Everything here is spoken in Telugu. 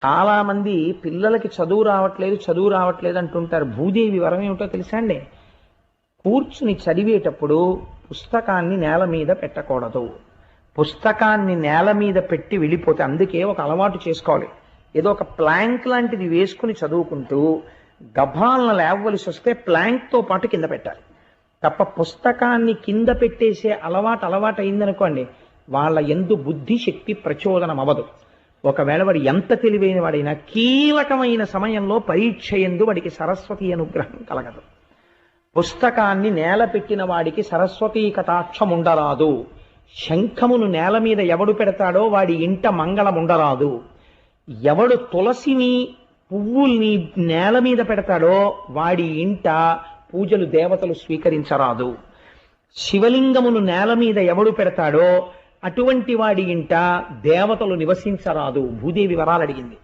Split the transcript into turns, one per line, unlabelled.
చాలా మంది పిల్లలకి చదువు రావట్లేదు అంటుంటారు. భూదేవి వరం ఏమిటో తెలుసా అండి? కూర్చుని చదివేటప్పుడు పుస్తకాన్ని నేల మీద పెట్టకూడదు. పుస్తకాన్ని నేల మీద పెట్టి వెళ్ళిపోతే, అందుకే ఒక అలవాటు చేసుకోవాలి. ఏదో ఒక ప్లాంక్ లాంటిది వేసుకుని చదువుకుంటూ గభాలను లేవవలసి వస్తే ప్లాంక్తో పాటు కింద పెట్టాలి తప్ప పుస్తకాన్ని కింద పెట్టేసే అలవాటు అయిందనుకోండి, వాళ్ళ యందు బుద్ధి శక్తి ప్రచోదనం అవ్వదు. ఒకవేళ వాడు ఎంత తెలివైన వాడైనా కీలకమైన సమయంలో పరీక్ష యందు వాడికి సరస్వతి అనుగ్రహం కలగదు. పుస్తకాన్ని నేల పెట్టిన వాడికి సరస్వతీ కటాక్షం ఉండరాదు. శంఖమును నేల మీద ఎవడు పెడతాడో వాడి ఇంట మంగళం ఉండరాదు. ఎవడు తులసిని పువ్వుల్ని నేల మీద పెడతాడో వాడి ఇంట పూజలు దేవతలు స్వీకరించరాదు. శివలింగమును నేల మీద ఎవడు పెడతాడో అటువంటి వాడి ఇంట దేవతలు నివసించరాదు. భూదేవి వరాలు అడిగింది.